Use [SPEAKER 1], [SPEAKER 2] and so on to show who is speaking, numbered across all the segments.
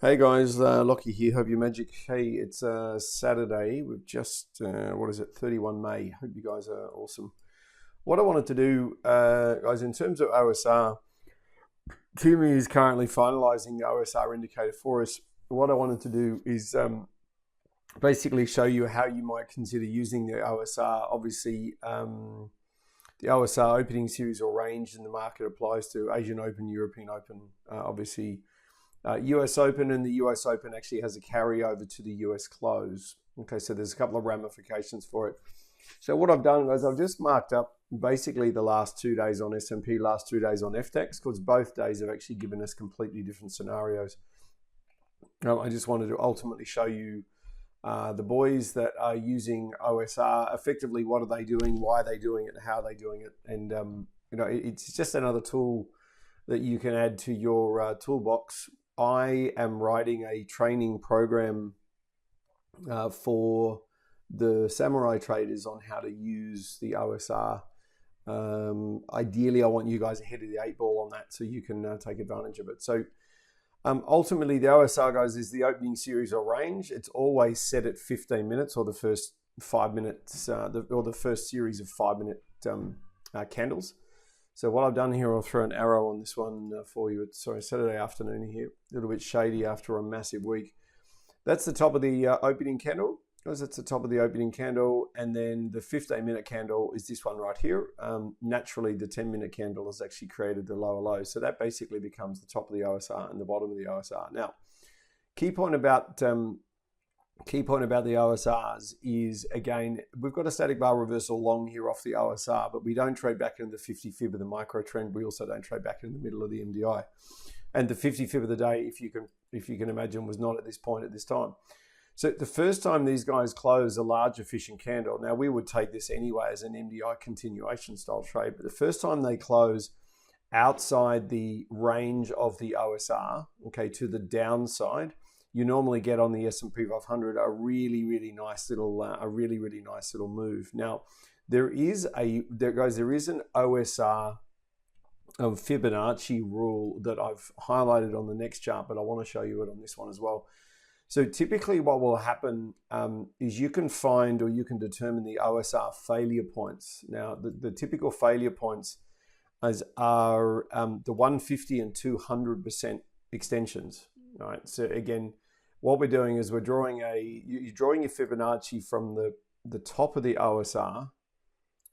[SPEAKER 1] Hey guys, Lockie here. Hope you're magic. Hey, it's Saturday. We've just, what is it, 31 May. Hope you guys are awesome. What I wanted to do, guys, in terms of OSR, Tim is currently finalizing the OSR indicator for us. What I wanted to do is basically show you how you might consider using the OSR. Obviously, the OSR opening series or range in the market applies to Asian Open, European Open, obviously. US Open, and the US Open actually has a carryover to the US close. Okay, so there's a couple of ramifications for it. So what I've done is I've just marked up basically the last 2 days on S&P, last 2 days on FTX, because both days have actually given us completely different scenarios. I just wanted to ultimately show you the boys that are using OSR, effectively what are they doing, why are they doing it, how are they doing it, and it's just another tool that you can add to your toolbox. I am writing a training program for the samurai traders on how to use the OSR. Ideally, I want you guys ahead of the 8 ball on that so you can take advantage of it. So ultimately, the OSR, guys, is the opening series or range. It's always set at 15 minutes or the first 5 minutes, or the first series of 5-minute candles. So what I've done here, I'll throw an arrow on this one for you. It's Saturday afternoon here, a little bit shady after a massive week. That's the top of the opening candle, because that's the top of the opening candle, and then the 15-minute candle is this one right here. Naturally, the 10-minute candle has actually created the lower low, so that basically becomes the top of the OSR and the bottom of the OSR. Now, key point about the OSRs is, again, we've got a static bar reversal long here off the OSR, but we don't trade back into the 50 fib of the micro trend. We also don't trade back in the middle of the MDI. And the 50 fib of the day, if you can imagine, was not at this point at this time. So the first time these guys close a large efficient candle, now we would take this anyway as an MDI continuation style trade, but the first time they close outside the range of the OSR, okay, to the downside, you normally get on the S&P 500 a really nice little move. Now, there is an OSR of Fibonacci rule that I've highlighted on the next chart, but I want to show you it on this one as well. So typically what will happen is you can find, or you can determine, the OSR failure points. Now, the typical failure points are the 150 and 200% extensions. All right. So again, what we're doing is you're drawing your Fibonacci from the top of the OSR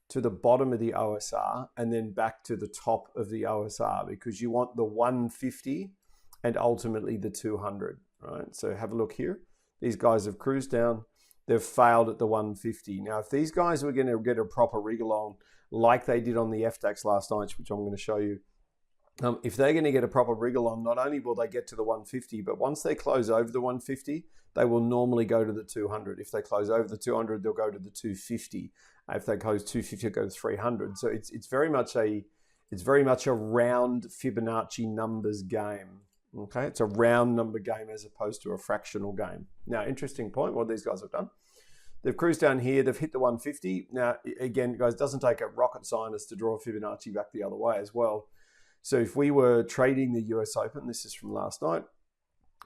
[SPEAKER 1] to the bottom of the OSR and then back to the top of the OSR, because you want the 150 and ultimately the 200, right? So have a look here. These guys have cruised down. They've failed at the 150. Now, if these guys were going to get a proper wriggle on like they did on the FTX last night, which I'm going to show you, if they're going to get a proper wriggle on, not only will they get to the 150, but once they close over the 150, they will normally go to the 200. If they close over the 200, they'll go to the 250. If they close 250, they'll go to 300. So it's very much a round Fibonacci numbers game. Okay, it's a round number game as opposed to a fractional game. Now, interesting point, what these guys have done. They've cruised down here. They've hit the 150. Now, again, guys, it doesn't take a rocket scientist to draw Fibonacci back the other way as well. So if we were trading the US Open, this is from last night,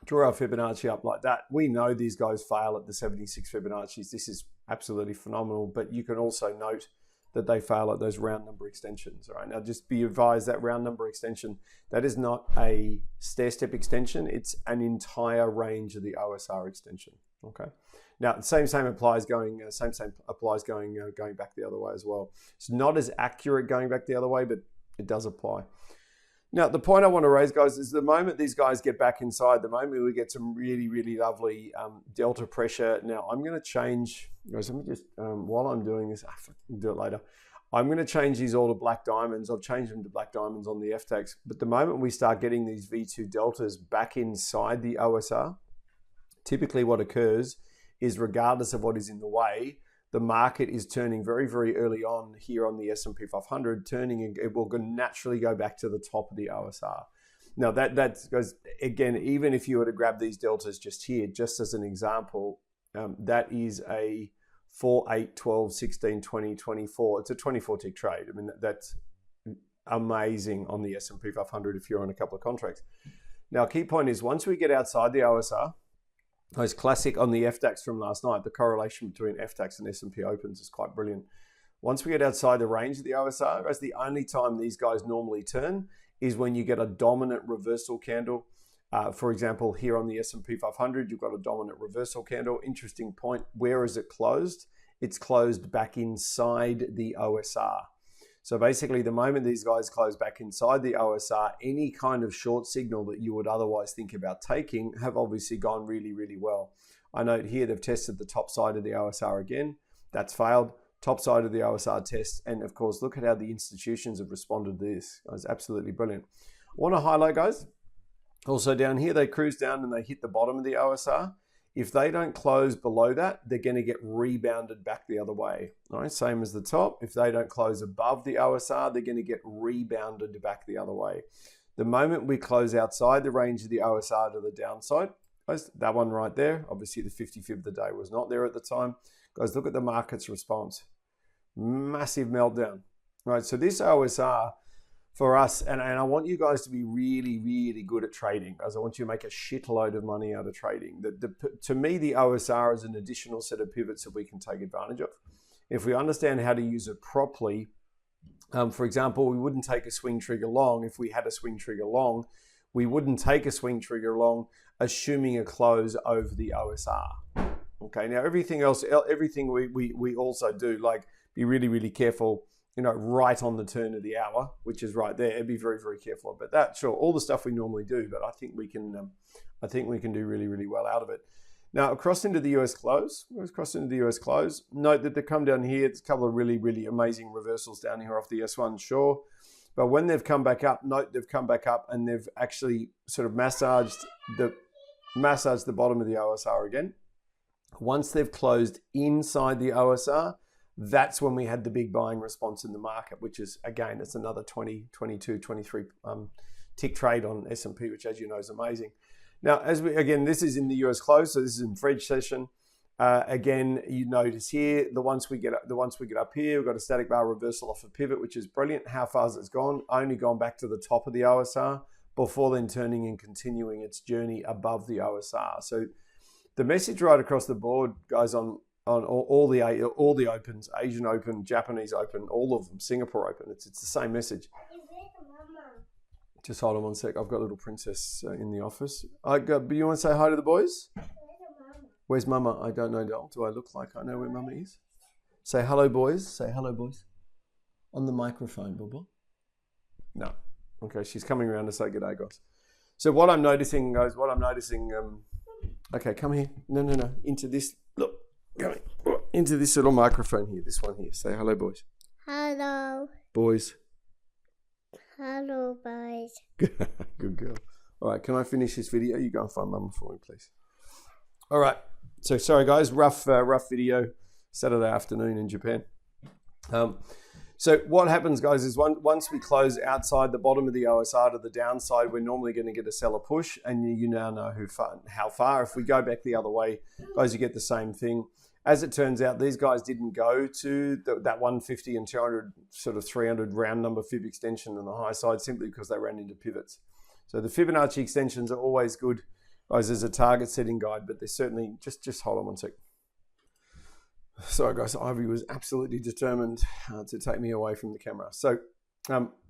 [SPEAKER 1] draw our Fibonacci up like that, we know these guys fail at the 76 Fibonacci's. This is absolutely phenomenal, but you can also note that they fail at those round number extensions. All right, now just be advised that round number extension, that is not a stair-step extension, it's an entire range of the OSR extension. Okay. Now, same applies going back the other way as well. It's not as accurate going back the other way, but it does apply. Now, the point I want to raise, guys, is the moment these guys get back inside, the moment we get some really lovely delta pressure. Now, I'm going to change, guys, let me just, while I'm doing this, I'll do it later. I'm going to change these all to black diamonds. I've changed them to black diamonds on the FTX. But the moment we start getting these V2 deltas back inside the OSR, typically what occurs is, regardless of what is in the way, the market is turning very early on here on the S&P 500, and it will naturally go back to the top of the OSR. Now, that goes, again, even if you were to grab these deltas just here, just as an example, that is a 4, 8, 12, 16, 20, 24. It's a 24-tick trade. I mean, that's amazing on the S&P 500 if you're on a couple of contracts. Now, key point is once we get outside the OSR, it's classic on the FDAX from last night, the correlation between FDAX and S&P opens is quite brilliant. Once we get outside the range of the OSR, that's the only time these guys normally turn is when you get a dominant reversal candle. For example, here on the S&P 500, you've got a dominant reversal candle. Interesting point, where is it closed? It's closed back inside the OSR. So basically, the moment these guys close back inside the OSR, any kind of short signal that you would otherwise think about taking have obviously gone really, really well. I note here they've tested the top side of the OSR again. That's failed. Top side of the OSR test. And of course, look at how the institutions have responded to this. It's absolutely brilliant. I want to highlight, guys, also down here, they cruise down and they hit the bottom of the OSR. If they don't close below that, they're going to get rebounded back the other way. All right, same as the top. If they don't close above the OSR, they're going to get rebounded back the other way. The moment we close outside the range of the OSR to the downside, guys, that one right there, obviously the 55th of the day was not there at the time. Guys, look at the market's response. Massive meltdown. All right, so this OSR for us, and I want you guys to be really, really good at trading, as I want you to make a shitload of money out of trading. To me, the OSR is an additional set of pivots that we can take advantage of. If we understand how to use it properly, for example, we wouldn't take a swing trigger long. If we had a swing trigger long, we wouldn't take a swing trigger long, assuming a close over the OSR. Okay, now everything else, everything we also do, like be really, really careful, you know, right on the turn of the hour, which is right there. Be very, very careful about that. Sure, all the stuff we normally do, but I think we can do really, really well out of it. Now, across into the US close. Note that they come down here. There's a couple of really, really amazing reversals down here off the S1, sure. But when they've come back up, note they've come back up and they've actually sort of massaged the bottom of the OSR again. Once they've closed inside the OSR, that's when we had the big buying response in the market, which is, again, it's another 20, 22, 23 tick trade on S&P, which, as you know, is amazing. Now, this is in the US close, so this is in Fred's session. Again, you notice here, once we get up here, we've got a static bar reversal off a pivot, which is brilliant. How far has it gone? Only gone back to the top of the OSR before then turning and continuing its journey above the OSR. So the message right across the board, guys, on all the opens, Asian Open, Japanese Open, all of them, Singapore Open. It's the same message. Just hold on one sec. I've got little princess in the office. But you want to say hi to the boys? Where's Mama? I don't know. Do I look like I know where Mama is? Say hello, boys. Say hello, boys. On the microphone, Bubba. No. Okay, she's coming around to say good day, guys. So what I'm noticing, guys, okay, come here. No. Into this. Look. Going into this little microphone here, this one here. Say hello, boys.
[SPEAKER 2] Hello.
[SPEAKER 1] Boys.
[SPEAKER 2] Hello, boys.
[SPEAKER 1] Good girl. All right, can I finish this video? You go and find Mama for me, please. All right. So sorry, guys. Rough video. Saturday afternoon in Japan. So what happens, guys, is once we close outside the bottom of the OSR to the downside, we're normally going to get a seller push, and you now know how far. If we go back the other way, guys, you get the same thing. As it turns out, these guys didn't go to that 150 and 200, sort of 300 round number fib extension on the high side simply because they ran into pivots. So the Fibonacci extensions are always good, guys, as a target setting guide, but they're certainly, just hold on one sec. Sorry, guys, Ivy was absolutely determined to take me away from the camera. So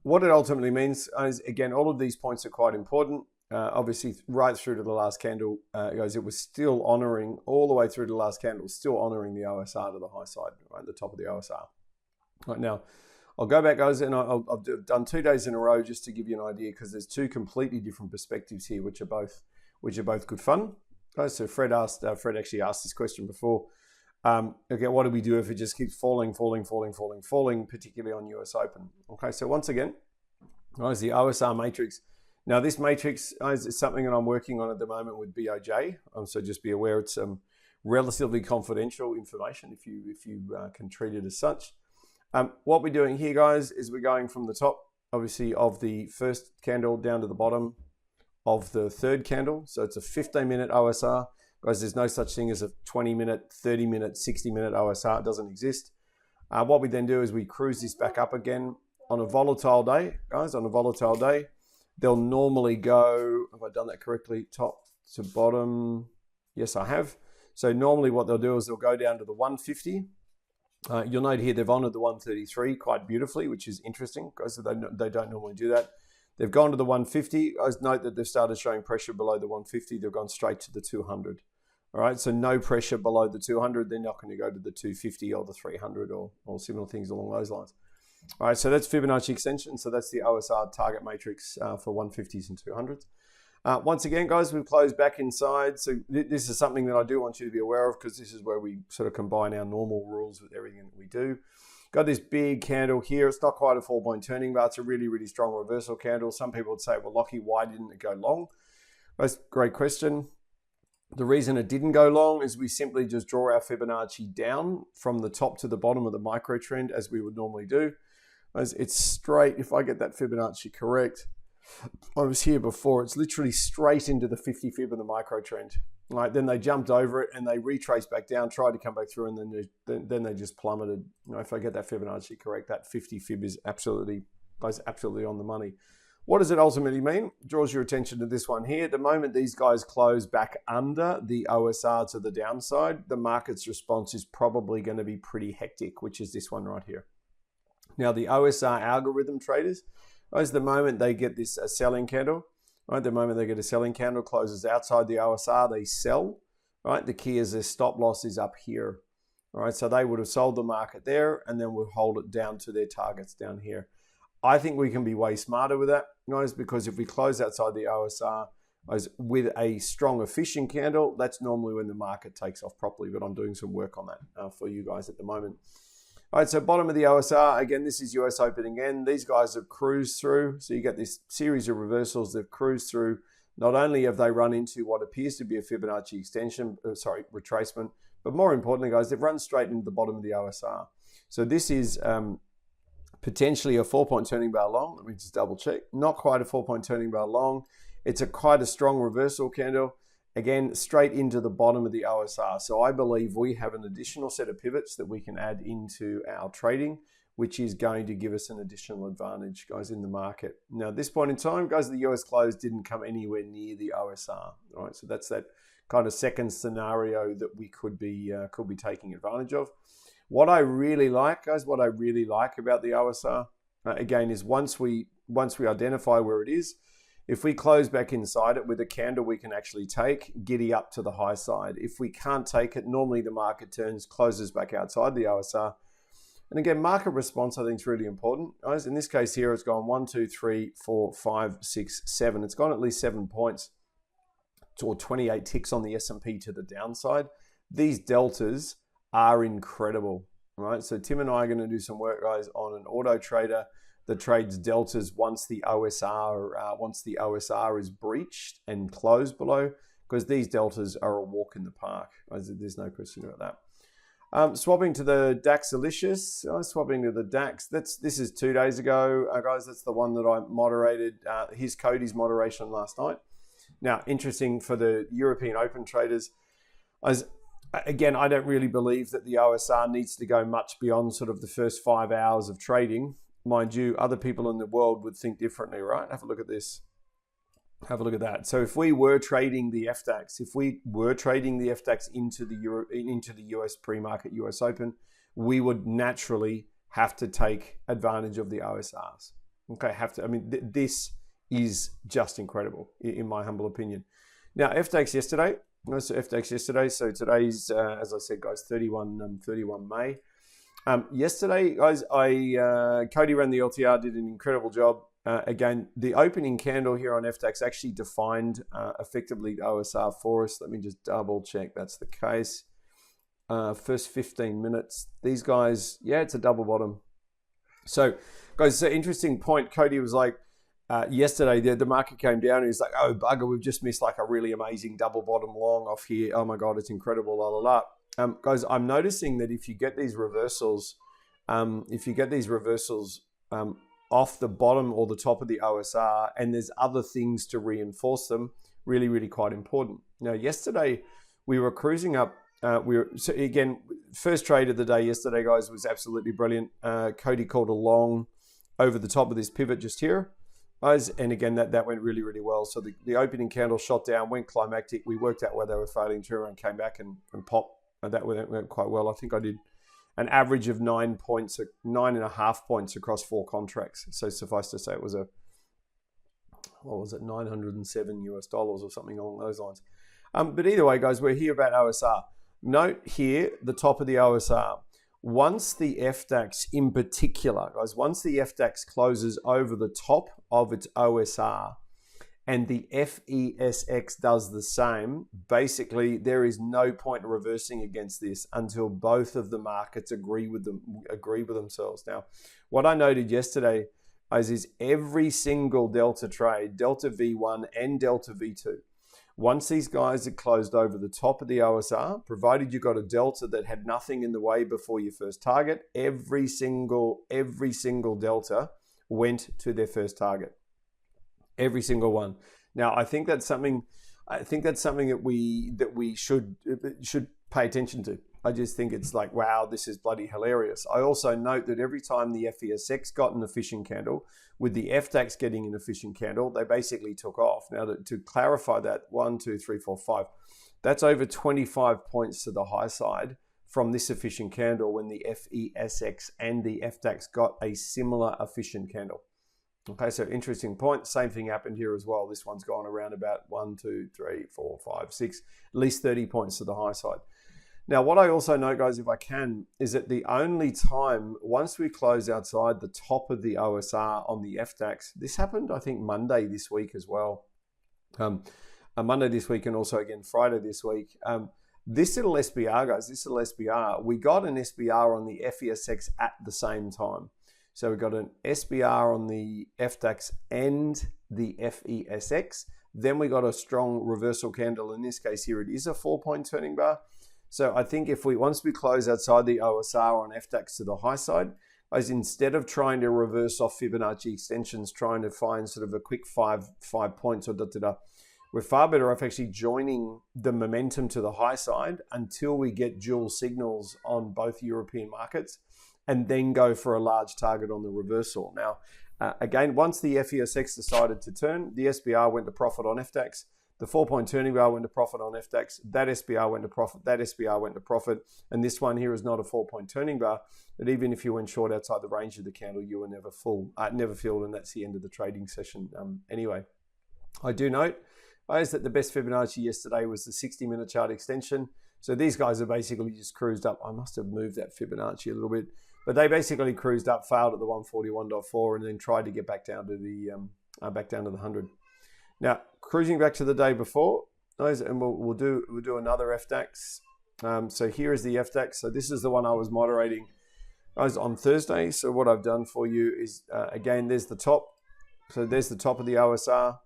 [SPEAKER 1] what it ultimately means is, again, all of these points are quite important. Obviously, right through to the last candle, guys, it was still honoring, all the way through to the last candle, still honoring the OSR to the high side, right, the top of the OSR. Right now, I'll go back, guys, and I've done 2 days in a row just to give you an idea, because there's two completely different perspectives here, which are both good fun. Guys, so Fred actually asked this question before. Okay, what do we do if it just keeps falling, particularly on US Open? Okay, so once again, guys, the OSR matrix. Now, this matrix is something that I'm working on at the moment with BOJ. So just be aware it's relatively confidential information if you can treat it as such. What we're doing here, guys, is we're going from the top, obviously, of the first candle down to the bottom of the third candle. So it's a 15-minute OSR. Guys, there's no such thing as a 20-minute, 30-minute, 60-minute OSR. It doesn't exist. What we then do is we cruise this back up again on a volatile day, guys, on a volatile day. they'll normally go, have I done that correctly, top to bottom? Yes, I have. So normally what they'll do is they'll go down to the 150. You'll note here they've honored the 133 quite beautifully, which is interesting because they don't normally do that. They've gone to the 150. I note that they've started showing pressure below the 150. They've gone straight to the 200. All right, so no pressure below the 200. They're not going to go to the 250 or the 300 or similar things along those lines. All right, so that's Fibonacci extension. So that's the OSR target matrix for 150s and 200s. Once again, guys, we've closed back inside. So this is something that I do want you to be aware of because this is where we sort of combine our normal rules with everything that we do. Got this big candle here. It's not quite a 4-point turning bar. It's a really, really strong reversal candle. Some people would say, well, Lockie, why didn't it go long? That's a great question. The reason it didn't go long is we simply just draw our Fibonacci down from the top to the bottom of the micro trend as we would normally do. It's straight. If I get that Fibonacci correct, I was here before. It's literally straight into the 50 fib of the micro trend. Right, then they jumped over it and they retraced back down, tried to come back through, and then they just plummeted. If I get that Fibonacci correct, that 50 fib is absolutely on the money. What does it ultimately mean? Draws your attention to this one here. At the moment these guys close back under the OSR to the downside, the market's response is probably going to be pretty hectic, which is this one right here. Now the OSR algorithm traders, at the moment they get this selling candle. Right, the moment they get a selling candle, closes outside the OSR, they sell. Right, the key is their stop loss is up here. All right, so they would have sold the market there and then would hold it down to their targets down here. I think we can be way smarter with that, guys, because if we close outside the OSR with a strong, efficient candle, that's normally when the market takes off properly. But I'm doing some work on that for you guys at the moment. All right, so bottom of the OSR, again, this is US Open again. These guys have cruised through. So you get this series of reversals. They've cruised through. Not only have they run into what appears to be a Fibonacci extension, retracement, but more importantly, guys, they've run straight into the bottom of the OSR. So this is potentially a 4-point turning bar long. Let me just double check. Not quite a 4-point turning bar long. It's quite a strong reversal candle. Again, straight into the bottom of the OSR. So I believe we have an additional set of pivots that we can add into our trading, which is going to give us an additional advantage, guys, in the market. Now, at this point in time, guys, the US close didn't come anywhere near the OSR. All right, so that's that kind of second scenario that we could be taking advantage of. What I really like, guys, what I really like about the OSR, again, is once we identify where it is, if we close back inside it with a candle we can actually take, giddy up to the high side. If we can't take it, normally the market turns, closes back outside the OSR. And again, market response I think is really important. Guys, in this case here, it's gone 1, 2, 3, 4, 5, 6, 7. It's gone at least 7 points or 28 ticks on the S&P to the downside. These deltas are incredible, right? So Tim and I are going to do some work, guys, on an auto trader that trades deltas once the OSR is breached and closed below, because these deltas are a walk in the park. There's no question about that. Swapping to the DAX-alicious, swapping to the DAX. This is 2 days ago, guys. That's the one that I moderated. Here's Cody's moderation last night. Now, interesting for the European Open traders. Again, I don't really believe that the OSR needs to go much beyond sort of the first 5 hours of trading. Mind you, other people in the world would think differently, right? Have a look at this. Have a look at that. So if we were trading the FDAX, into the US pre-market US Open, we would naturally have to take advantage of the OSRs. Okay, this is just incredible, in my humble opinion. Now, FDAX yesterday. So today's, as I said, guys, 31 May. Yesterday, guys, Cody ran the LTR, did an incredible job. Again, the opening candle here on FDAX actually defined effectively the OSR for us. Let me just double check that's the case. First 15 minutes, these guys, yeah, it's a double bottom. So, guys, it's an interesting point. Cody was like, yesterday, the market came down and he's like, oh, bugger, we've just missed like a really amazing double bottom long off here. Oh my God, it's incredible, la la la. Guys, I'm noticing that if you get these reversals, off the bottom or the top of the OSR, and there's other things to reinforce them, really, really quite important. Now, yesterday we were cruising up. So again, first trade of the day yesterday, guys, was absolutely brilliant. Cody called a long over the top of this pivot just here. And again, that went really, really well. So the opening candle shot down, went climactic. We worked out where they were failing to and came back and popped. And that went quite well. I think I did an average of 9 points, 9.5 points across 4 contracts. So suffice to say, it was $907 or something along those lines. But either way, guys, we're here about OSR. Note here, the top of the OSR. Once the FDAX in particular, guys, once the FDAX closes over the top of its OSR and the FESX does the same, basically there is no point in reversing against this until both of the markets agree with themselves. Now, what I noted yesterday is every single Delta trade, Delta V1 and Delta V2, once these guys had closed over the top of the OSR, provided you got a Delta that had nothing in the way before your first target, every single Delta went to their first target. Every single one. Now, I think that's something that we should pay attention to. I just think it's like, wow, this is bloody hilarious. I also note that every time the FESX got an efficient candle, with the FDAX getting an efficient candle, they basically took off. Now, to clarify that, 1, 2, 3, 4, 5, that's over 25 points to the high side from this efficient candle when the FESX and the FDAX got a similar efficient candle. Okay, so interesting point. Same thing happened here as well. This one's gone around about 1, 2, 3, 4, 5, 6, at least 30 points to the high side. Now, what I also know, guys, if I can, is that the only time, once we close outside the top of the OSR on the FDAX, this happened, I think, Monday this week as well. Monday this week and also, again, Friday this week. This little SBR, guys, we got an SBR on the FESX at the same time. So we got an SBR on the FDAX and the FESX. Then we got a strong reversal candle. In this case here, it is a 4-point turning bar. So I think once we close outside the OSR on FDAX to the high side, as instead of trying to reverse off Fibonacci extensions, trying to find sort of a quick five points or we're far better off actually joining the momentum to the high side until we get dual signals on both European markets and then go for a large target on the reversal. Now, again, once the FESX decided to turn, the SBR went to profit on FDAX. The 4-point turning bar went to profit on FDAX. That SBR went to profit. That SBR went to profit. And this one here is not a 4-point turning bar. But even if you went short outside the range of the candle, you were never filled, and that's the end of the trading session. Anyway, I do note is that the best Fibonacci yesterday was the 60-minute chart extension. So these guys are basically just cruised up. I must have moved that Fibonacci a little bit, but they basically cruised up, failed at the 141.4, and then tried to get back down to the 100. Now, cruising back to the day before, and we'll do another FDAX. So here is the FDAX. So this is the one I was moderating, guys, on Thursday. So what I've done for you is, again, there's the top. So there's the top of the OSR.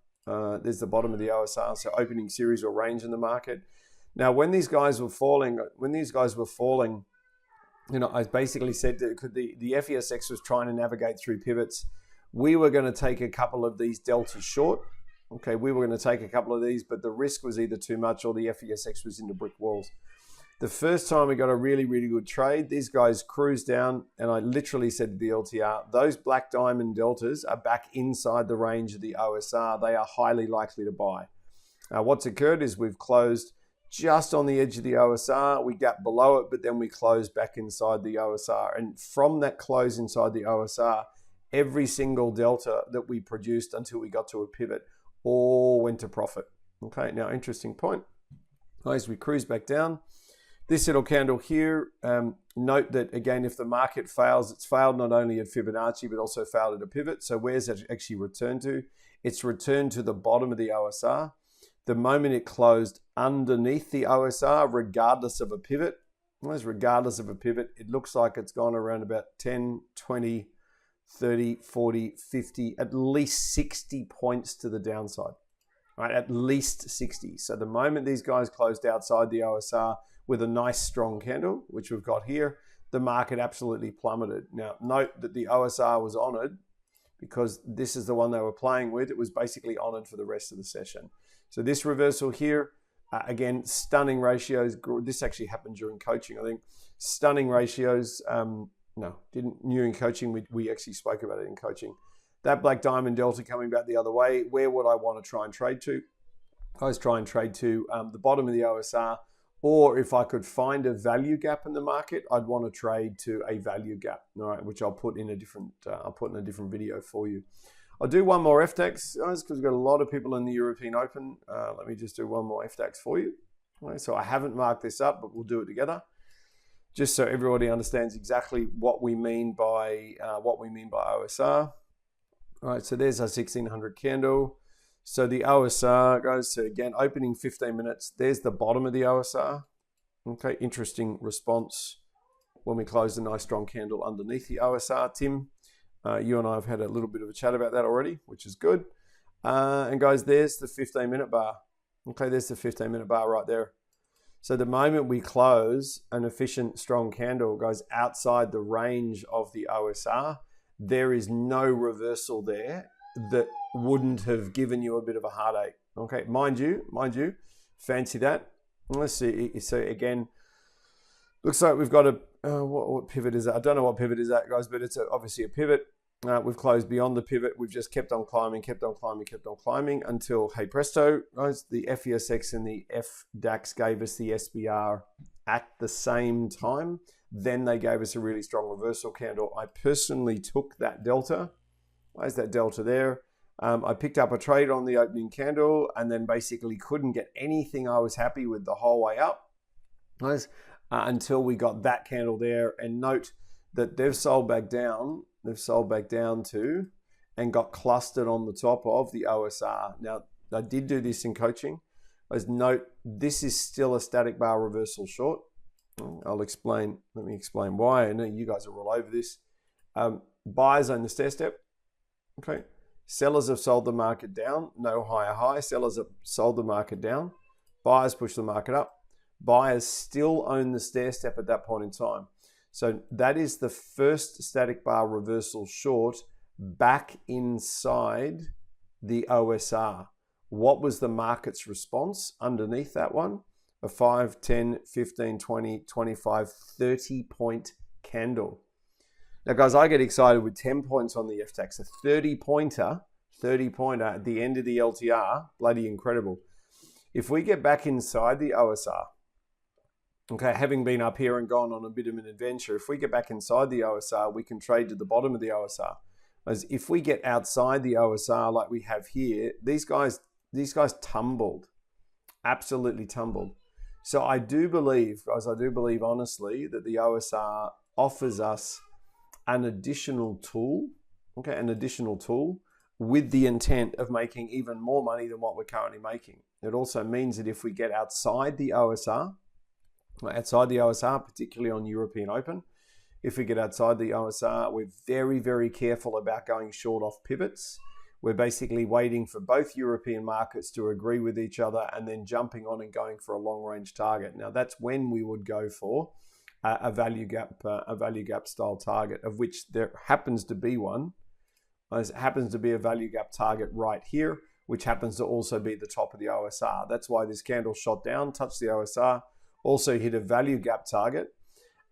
[SPEAKER 1] There's the bottom of the OSR. So opening series or range in the market. Now, when these guys were falling, I basically said that the FESX was trying to navigate through pivots. We were going to take a couple of these deltas short. Okay, we were going to take a couple of these, but the risk was either too much or the FESX was into brick walls. The first time we got a really, really good trade, these guys cruised down, and I literally said to the LTR, those black diamond deltas are back inside the range of the OSR. They are highly likely to buy. Now, what's occurred is we've closed just on the edge of the OSR. We gap below it, but then we close back inside the OSR. And from that close inside the OSR, every single delta that we produced until we got to a pivot all went to profit. Okay, now interesting point. As we cruise back down, this little candle here, note that again, if the market fails, it's failed not only at Fibonacci, but also failed at a pivot. So where's it actually returned to? It's returned to the bottom of the OSR. The moment it closed underneath the OSR, regardless of a pivot, it looks like it's gone around about 10, 20, 30, 40, 50, at least 60 points to the downside, right? At least 60. So the moment these guys closed outside the OSR with a nice strong candle, which we've got here, the market absolutely plummeted. Now, note that the OSR was honored because this is the one they were playing with. It was basically honored for the rest of the session. So this reversal here, again, stunning ratios. This actually happened during coaching, I think. Stunning ratios. No, didn't new in coaching. We actually spoke about it in coaching. that black diamond delta coming back the other way, where would I want to try and trade to? I always try and trade to the bottom of the OSR, or if I could find a value gap in the market, I'd want to trade to a value gap, all right, which I'll put in a different video for you. I'll do one more FDAX, guys, because we've got a lot of people in the European Open. Let me just do one more FDAX for you. All right, so I haven't marked this up, but we'll do it together, just so everybody understands exactly what we mean by OSR. All right, so there's our 1600 candle. So the OSR goes to, again, opening 15 minutes. There's the bottom of the OSR. Okay, interesting response when we closed a nice strong candle underneath the OSR. Tim, you and I have had a little bit of a chat about that already, which is good. And guys, there's the 15-minute bar. Okay, there's the 15-minute bar right there. So the moment we close an efficient, strong candle goes outside the range of the OSR, there is no reversal there that wouldn't have given you a bit of a heartache. Okay, mind you, fancy that. Let's see. So again, looks like we've got a what pivot is that? I don't know what pivot is that, guys, but it's obviously a pivot. We've closed beyond the pivot. We've just kept on climbing until, hey presto, guys, the FESX and the FDAX gave us the SBR at the same time. Then they gave us a really strong reversal candle. I personally took that delta. Where's that delta there? I picked up a trade on the opening candle and then basically couldn't get anything I was happy with the whole way up, guys, until we got that candle there. And note that they've sold back down. They've sold back down to and got clustered on the top of the OSR. Now, I did do this in coaching. As note, this is still a static bar reversal short. I'll explain. Let me explain why. I know you guys are all over this. Buyers own the stair step. Okay. Sellers have sold the market down. No higher high. Sellers have sold the market down. Buyers push the market up. Buyers still own the stair step at that point in time. So that is the first static bar reversal short back inside the OSR. What was the market's response underneath that one? A 5, 10, 15, 20, 25, 30 point candle. Now, guys, I get excited with 10 points on the FTAX. A 30 pointer at the end of the LTR, bloody incredible. If we get back inside the OSR, okay, having been up here and gone on a bit of an adventure, if we get back inside the OSR, we can trade to the bottom of the OSR. As if we get outside the OSR like we have here, these guys tumbled, absolutely tumbled. So I do believe, guys, honestly that the OSR offers us an additional tool, okay, with the intent of making even more money than what we're currently making. It also means that if we get outside the OSR, particularly on European Open, if we get outside the OSR, we're very, very careful about going short off pivots. We're basically waiting for both European markets to agree with each other and then jumping on and going for a long range target. Now that's when we would go for a value gap style target, of which there happens to be one. It happens to be a value gap target right here, which happens to also be the top of the OSR. That's why this candle shot down, touched the OSR, also hit a value gap target.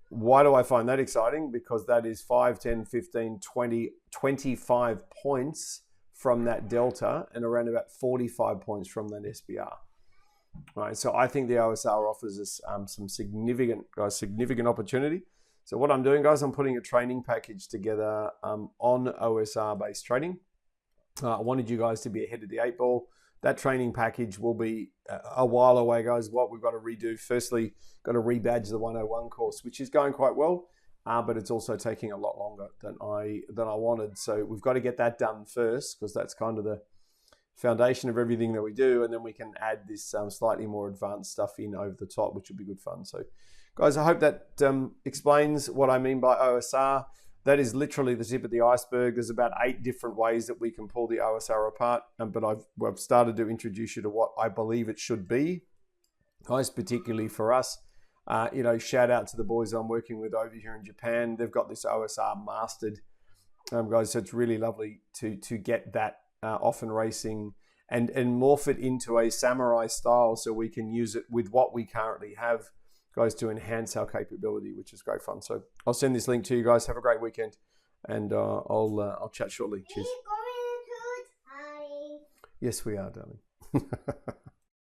[SPEAKER 1] Why do I find that exciting? Because that is 5, 10, 15, 20, 25 points from that delta and around about 45 points from that SBR. All right, so I think the OSR offers us some significant opportunity. So what I'm doing, guys, I'm putting a training package together on OSR-based trading. I wanted you guys to be ahead of the 8 ball. That training package will be a while away, guys. What we've got to redo, firstly, got to rebadge the 101 course, which is going quite well, but it's also taking a lot longer than I wanted. So we've got to get that done first, because that's kind of the foundation of everything that we do, and then we can add this slightly more advanced stuff in over the top, which will be good fun. So, guys, I hope that explains what I mean by OSR. That is literally the tip of the iceberg. There's about 8 different ways that we can pull the OSR apart, but I've started to introduce you to what I believe it should be, guys, particularly for us. Shout out to the boys I'm working with over here in Japan. They've got this OSR mastered, guys. So it's really lovely to get that off and racing and morph it into a samurai style, so we can use it with what we currently have, guys, to enhance our capability, which is great fun. So I'll send this link to you guys. Have a great weekend, and I'll chat shortly. Cheers. Yes, we are, darling.